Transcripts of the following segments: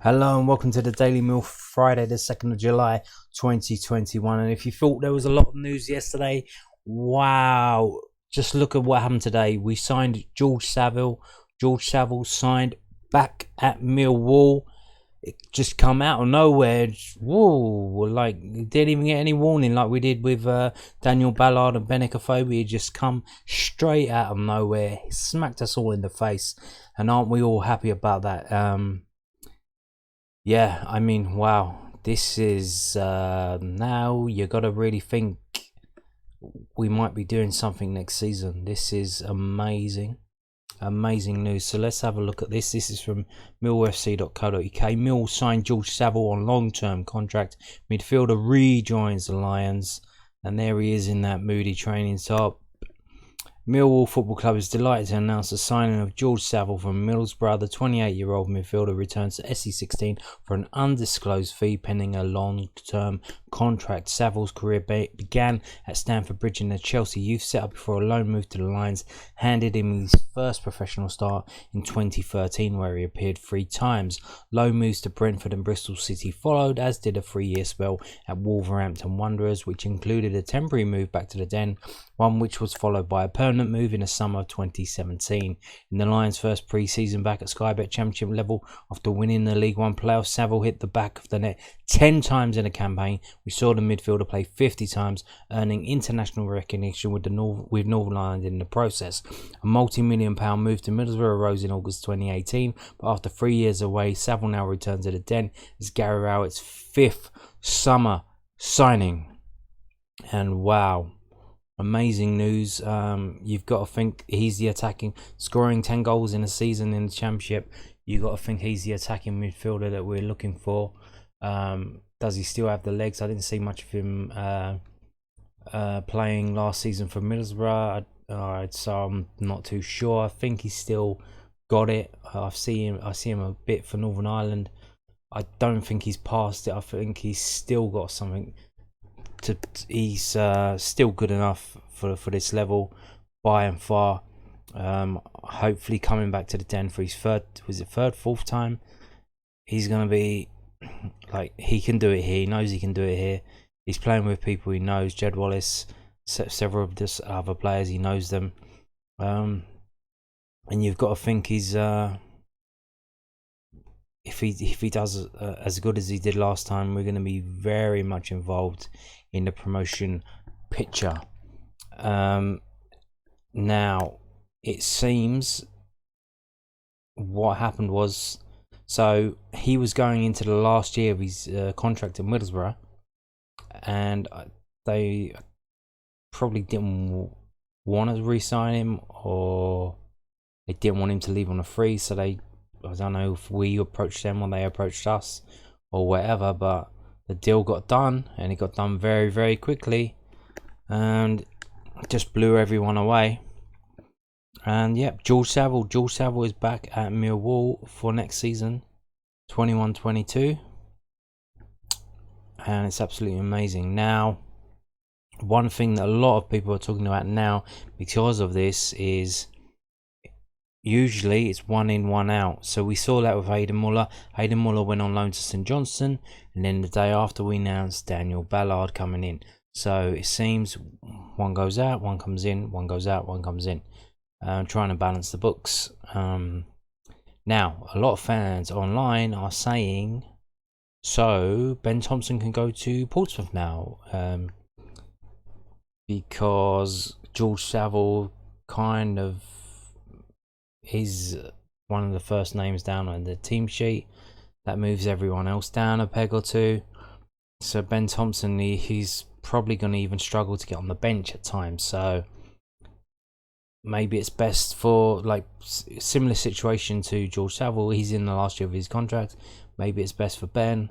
Hello and welcome to the Daily Meal, Friday the 2nd of July 2021. And if you thought there was a lot of news yesterday, wow, just look at what happened today. We signed George Saville. George Saville signed back at Millwall. It just come out of nowhere. Whoa, like didn't even get any warning like we did with Daniel Ballard and Benik Afobe. It just come straight out of nowhere. It smacked us all in the face. And aren't we all happy about that? Yeah, I mean, wow, this is now you got to really think we might be doing something next season. This is amazing, amazing news. So let's have a look at this. This is from millfc.co.uk. Mill signed George Saville on long-term contract. Midfielder rejoins the Lions, and there he is in that moody training top. Millwall Football Club is delighted to announce the signing of George Saville from Middlesbrough. The 28-year-old midfielder returns to SE16 for an undisclosed fee pending a long-term contract. Saville's career began at Stamford Bridge in the Chelsea youth setup before a loan move to the Lions handed him his first professional start in 2013, where he appeared 3 times. Loan moves to Brentford and Bristol City followed, as did a 3-year spell at Wolverhampton Wanderers, which included a temporary move back to the Den, one which was followed by a permanent move in the summer of 2017. In the Lions' first pre-season back at Sky Bet Championship level, after winning the League One playoffs, Saville hit the back of the net 10 times in a campaign. We saw the midfielder play 50 times, earning international recognition with Northern Ireland in the process. A multi-million-pound move to Middlesbrough arose in August 2018, but after 3 years away, Saville now returns to the Den as Gary Rowett's 5th summer signing. And wow, amazing news. You've got to think he's the attacking, scoring 10 goals in a season in the Championship. You've got to think he's the attacking midfielder that we're looking for. Does he still have the legs? I didn't see much of him playing last season for Middlesbrough, so I'm not too sure. I think he's still got it. I see him a bit for Northern Ireland. I don't think he's past it. I think he's still got something. He's still good enough for this level by and far. Hopefully coming back to the Den for his fourth time. He's gonna be like, he can do it here. He knows he can do it here. He's playing with people he knows. Jed Wallace, several of the other players, he knows them. And you've got to think he's if he does as good as he did last time, we're going to be very much involved in the promotion picture. Now, it seems what happened was, so he was going into the last year of his contract at Middlesbrough, and they probably didn't want to re-sign him, or they didn't want him to leave on a free, so I don't know if we approached them or they approached us or whatever, but the deal got done, and it got done very, very quickly, and just blew everyone away. And yep, George Saville is back at Millwall for next season, 21-22, and it's absolutely amazing. Now, one thing that a lot of people are talking about now because of this is, usually it's 1 in, 1 out. So we saw that with Hayden Muller. Hayden Muller went on loan to St Johnstone, and then the day after we announced Daniel Ballard coming in. So it seems one goes out, one comes in, one goes out, one comes in. Trying to balance the books. Now, a lot of fans online are saying, so Ben Thompson can go to Portsmouth now, because George Saville kind of is one of the first names down on the team sheet. That moves everyone else down a peg or two. So Ben Thompson, he's probably going to even struggle to get on the bench at times. So maybe it's best for, like, similar situation to George Saville. He's in the last year of his contract. Maybe it's best for Ben,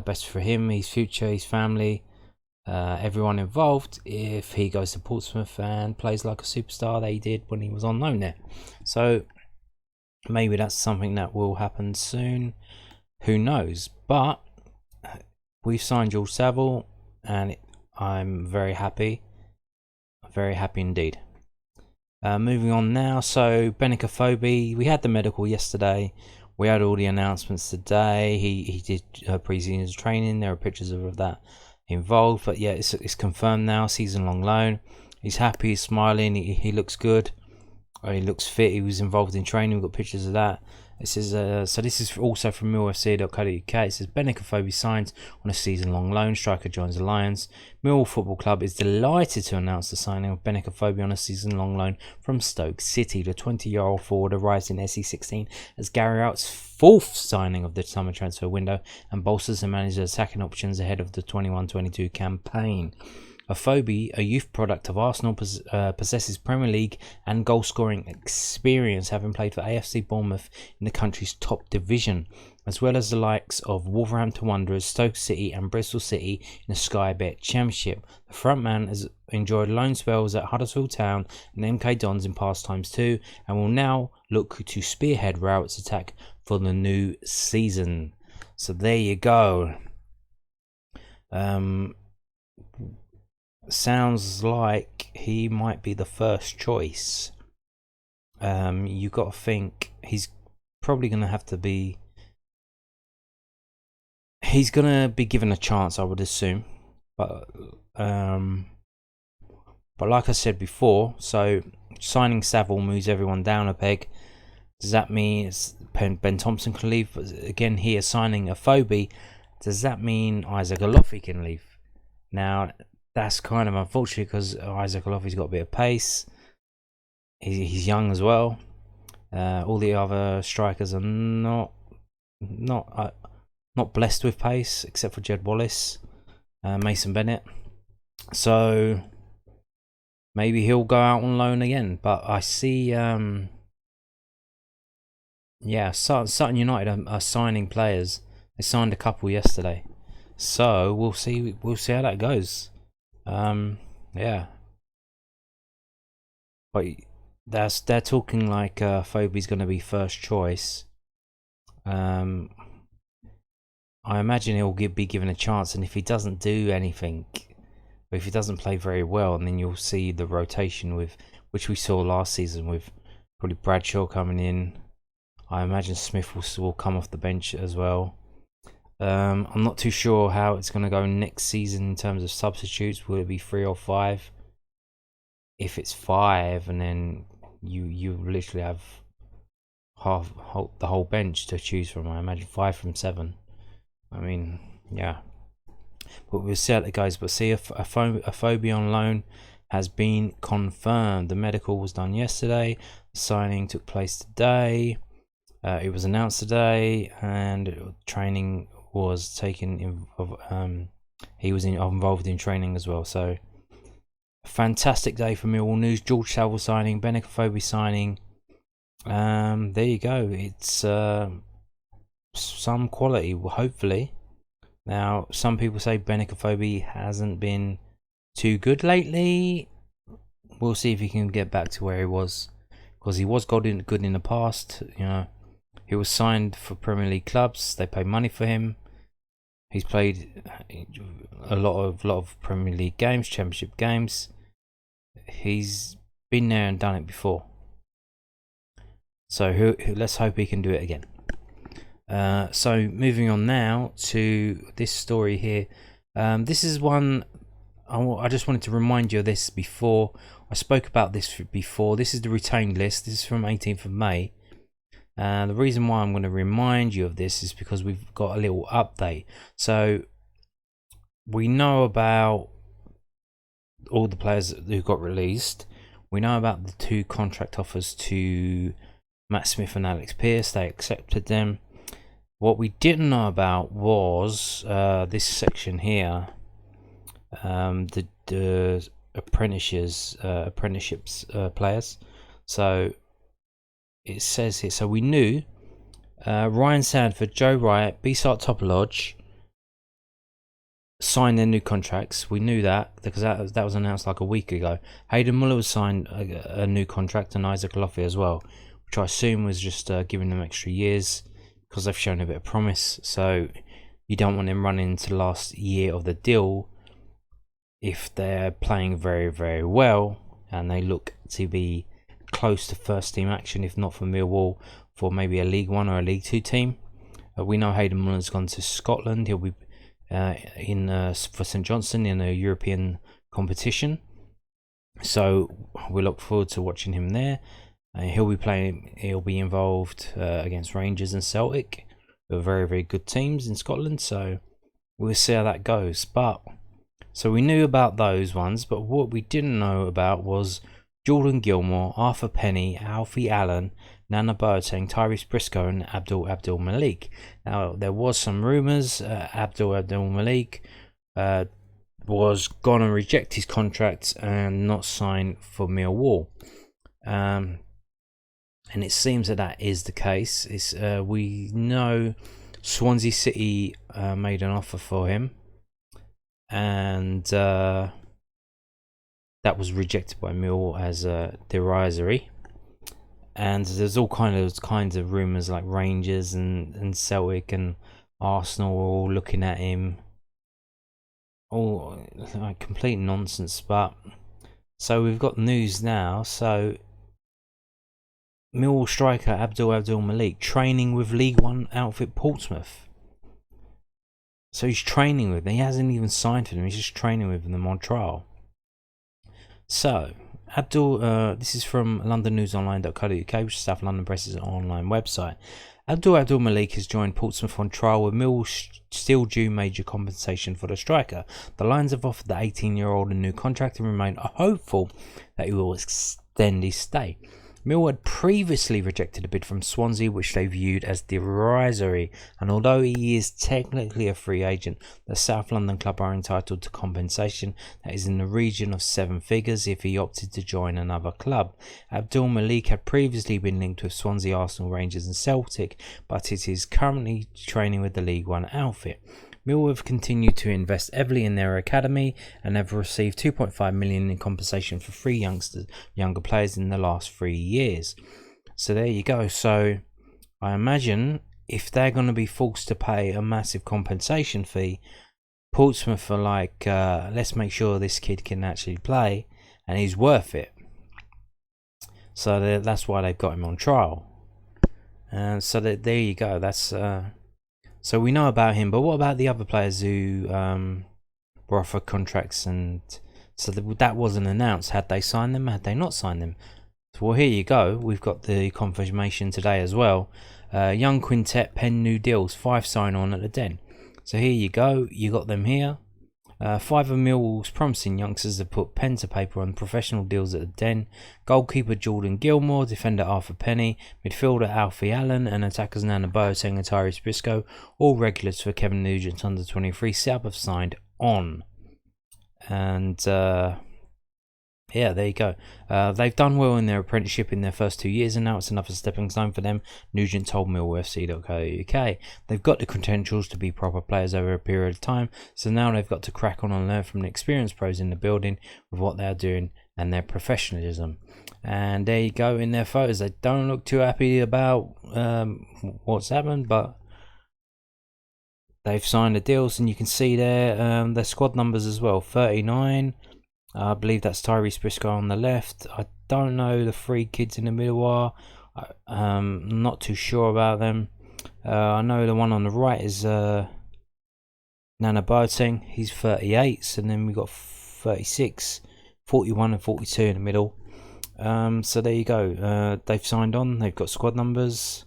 best for him, his future, his family, everyone involved, if he goes to Portsmouth and plays like a superstar that he did when he was on loan there. So maybe that's something that will happen soon. Who knows? But we've signed George Saville, and I'm very happy indeed. Moving on now. So Benik Afobe, we had the medical yesterday. We had all the announcements today. He did pre-season training. There are pictures of that involved, but yeah, it's confirmed now. Season-long loan. He's happy. He's smiling. He looks good. He looks fit. He was involved in training. We've got pictures of that. This is so this is also from millwallfc.co.uk. It says Benik Afobe signs on a season-long loan. Striker joins the Lions. Millwall Football Club is delighted to announce the signing of Benik Afobe on a season-long loan from Stoke City. The 20-year-old forward arrives in SE16 as Gary Out's fourth signing of the summer transfer window and bolsters the manager's attacking options ahead of the 21-22 campaign. Afobe, a youth product of Arsenal, possesses Premier League and goal-scoring experience, having played for AFC Bournemouth in the country's top division, as well as the likes of Wolverhampton Wanderers, Stoke City and Bristol City in the Sky Bet Championship. The frontman has enjoyed loan spells at Huddersfield Town and MK Dons in past times too, and will now look to spearhead Rowett's attack for the new season. So there you go. Sounds like he might be the first choice. You got to think he's probably going to have to be. He's going to be given a chance, I would assume. But like I said before, so signing Saville moves everyone down a peg. Does that mean Ben Thompson can leave? But again, here signing Afobe, does that mean Isaac Alofi can leave? Now, that's kind of unfortunate because Isaac Alofi's got a bit of pace. He's young as well. All the other strikers are not blessed with pace, except for Jed Wallace, Mason Bennett. So maybe he'll go out on loan again. But I see, Sutton United are signing players. They signed a couple yesterday, so we'll see how that goes. But they're talking like Afobe's going to be first choice. I imagine he'll be given a chance, and if he doesn't do anything, or if he doesn't play very well, and then you'll see the rotation which we saw last season with probably Bradshaw coming in. I imagine Smith will come off the bench as well. I'm not too sure how it's going to go next season in terms of substitutes. Will it be 3 or 5? If it's 5, and then you literally have the whole bench to choose from. I imagine 5 from 7. I mean, yeah. But we'll see how it goes. But see, Afobe on loan has been confirmed. The medical was done yesterday. The signing took place today. It was announced today, and training was taken. He was involved in training as well. So, fantastic day for Millwall news. George Saville signing, Benik Afobe signing. There you go. It's some quality, hopefully. Now, some people say Benik Afobe hasn't been too good lately. We'll see if he can get back to where he was, because he was good in the past. You know, he was signed for Premier League clubs. They paid money for him. He's played a lot of Premier League games, Championship games. He's been there and done it before. So let's hope he can do it again. So moving on now to this story here. This is one I just wanted to remind you of this before. I spoke about this before. This is the retained list. This is from 18th of May. The reason why I'm going to remind you of this is because we've got a little update. So we know about all the players who got released. We know about the 2 contract offers to Matt Smith and Alex Pearce. They accepted them. What we didn't know about was this section here, the apprenticeships players. So it says here, so we knew Ryan Sandford, Joe Wright, Bisart Topolodge signed their new contracts. We knew that because that was announced like a week ago. Hayden Muller was signed a new contract, and Isaac Alofi as well, which I assume was just giving them extra years because they've shown a bit of promise. So you don't want them running into the last year of the deal if they're playing very, very well and they look to be close to first team action, if not for Millwall, for maybe a League One or a League Two team. We know Hayden Mullen's gone to Scotland. He'll be for St Johnstone in a European competition, so we look forward to watching him there. He'll be involved against Rangers and Celtic, who are very, very good teams in Scotland. So we'll see how that goes. But so we knew about those ones, but what we didn't know about was Jordan Gilmore, Arthur Penny, Alfie Allen, Nana Boateng, Tyrese Briscoe, and Abdul Abdulmalik. Now, there was some rumours Abdul Abdulmalik was going to reject his contract and not sign for Millwall. And it seems that is the case. We know Swansea City made an offer for him, and that was rejected by Millwall as derisory. And there's all kinds of rumours like Rangers and Celtic and Arsenal were all looking at him. All like complete nonsense. But so we've got news now. So Millwall striker Abdul Abdulmalik training with League One outfit Portsmouth. So he's training with them. He hasn't even signed for them. He's just training with them on trial. So Abdul, this is from londonnewsonline.co.uk, which is South London Press's online website. Abdul Abdulmalik has joined Portsmouth on trial, with Millwall still due major compensation for the striker. The Lions have offered the 18-year-old a new contract and remain hopeful that he will extend his stay. Millwall had previously rejected a bid from Swansea, which they viewed as derisory, and although he is technically a free agent, the South London club are entitled to compensation that is in the region of 7 figures if he opted to join another club. Abdul Malik had previously been linked with Swansea, Arsenal, Rangers and Celtic, but it is currently training with the League One outfit. Millwall have continued to invest heavily in their academy and have received £2.5 million in compensation for 3 younger players in the last 3 years. So there you go. So I imagine if they're going to be forced to pay a massive compensation fee, Portsmouth are like, let's make sure this kid can actually play and he's worth it. So that's why they've got him on trial. And so there you go. That's so we know about him, but what about the other players who were offered contracts? And so that wasn't announced. Had they signed them? Had they not signed them? So, well, here you go. We've got the confirmation today as well. Young quintet pen new deals, 5 sign on at the Den. So here you go. You got them here. 5 of Millwall's promising youngsters have put pen to paper on professional deals at the Den. Goalkeeper Jordan Gilmore, defender Arthur Penny, midfielder Alfie Allen, and attackers Nana Boateng and Tyrese Briscoe, all regulars for Kevin Nugent's under-23 setup, have signed on. And yeah, there you go. They've done well in their apprenticeship in their first 2 years, and now it's another stepping stone for them, Nugent told millwallfc.co.uk. They've got the credentials to be proper players over a period of time, so now they've got to crack on and learn from the experienced pros in the building with what they're doing and their professionalism. And there you go in their photos. They don't look too happy about what's happened, but they've signed the deals, and you can see there their squad numbers as well. 39. I believe that's Tyrese Briscoe on the left. I don't know the 3 kids in the middle are. Not too sure about them. I know the one on the right is Nana Boateng. He's 38. And then we've got 36, 41 and 42 in the middle. So there you go. They've signed on. They've got squad numbers.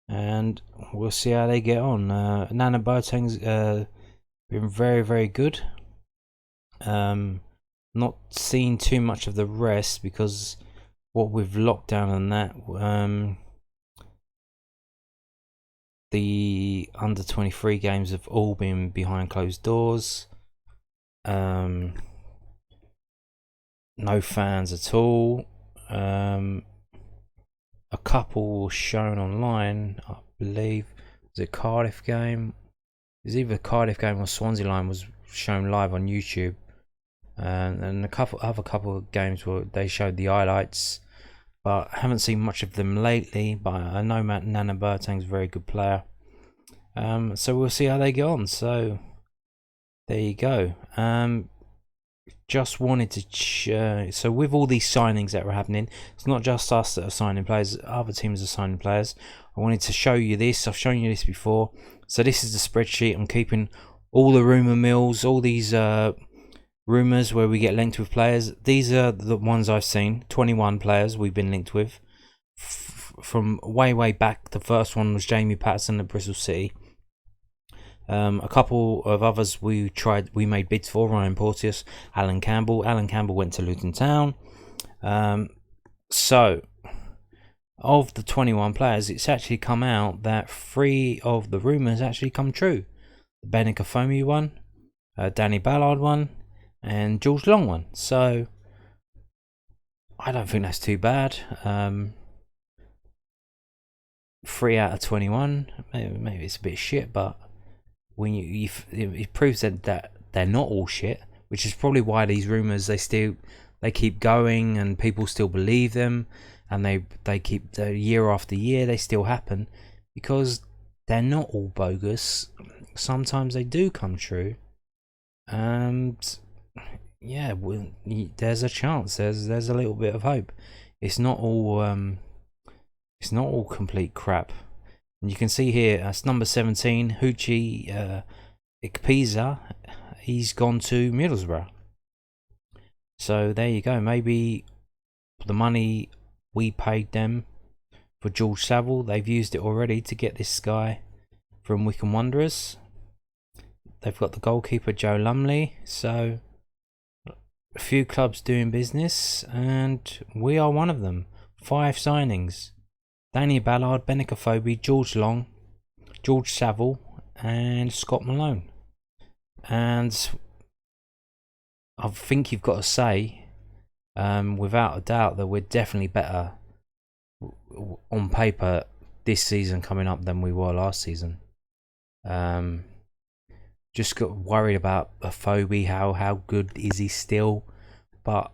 And we'll see how they get on. Nana Boateng's been very, very good. Not seen too much of the rest because what with lockdown and that, the under 23 games have all been behind closed doors. No fans at all. A couple shown online, I believe. Was it Cardiff game? It was either Cardiff game or Swansea line was shown live on YouTube. And a couple of games where they showed the highlights, but I haven't seen much of them lately. But I know Nana Boateng's a very good player, so we'll see how they get on. So there you go. just wanted to so with all these signings that were happening, it's not just us that are signing players, other teams are signing players. I wanted to show you this. I've shown you this before. So this is the spreadsheet. I'm keeping all the rumour mills, all these rumours where we get linked with players. These are the ones I've seen. 21 players we've been linked with from way back. The first one was Jamie Patterson at Bristol City. A couple of others we made bids for: Ryan Porteous, Alan Campbell. Alan Campbell went to Luton Town. So of the 21 players, it's actually come out that 3 of the rumours actually come true. The Benik Afobe one, Danny Ballard one, and George Long one. So I don't think that's too bad. 3 out of 21. Maybe it's a bit shit, but when it proves that they're not all shit, which is probably why these rumours they keep going and people still believe them, and they keep year after year they still happen, because they're not all bogus. Sometimes they do come true, and yeah, there's a chance. There's a little bit of hope. It's not all complete crap. And you can see here, that's number 17, Huchi Ikpeza. He's gone to Middlesbrough. So there you go. Maybe the money we paid them for George Saville, they've used it already to get this guy from Wycombe Wanderers. They've got the goalkeeper Joe Lumley. So a few clubs doing business, and we are one of them. 5 signings: Danny Ballard, Benik Afobe, George Long, George Saville, and Scott Malone. And I think you've got to say, without a doubt, that we're definitely better on paper this season coming up than we were last season. Just got worried about Afobe. How good is he still? But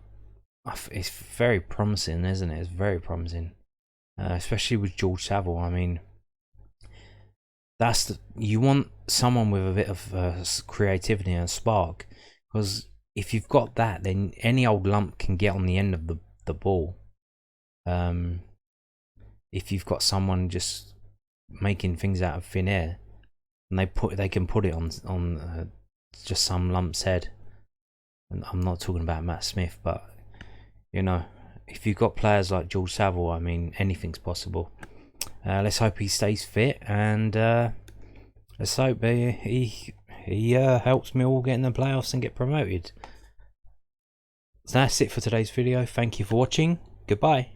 it's very promising, isn't it? It's very promising. Especially with George Saville. I mean, you want someone with a bit of creativity and spark, because if you've got that, then any old lump can get on the end of the ball. If you've got someone just making things out of thin air, and they can put it on just some lump's head. And I'm not talking about Matt Smith, but you know, if you've got players like George Saville, I mean, anything's possible. Let's hope he stays fit, and let's hope he helps Millwall get in the playoffs and get promoted. So that's it for today's video. Thank you for watching. Goodbye.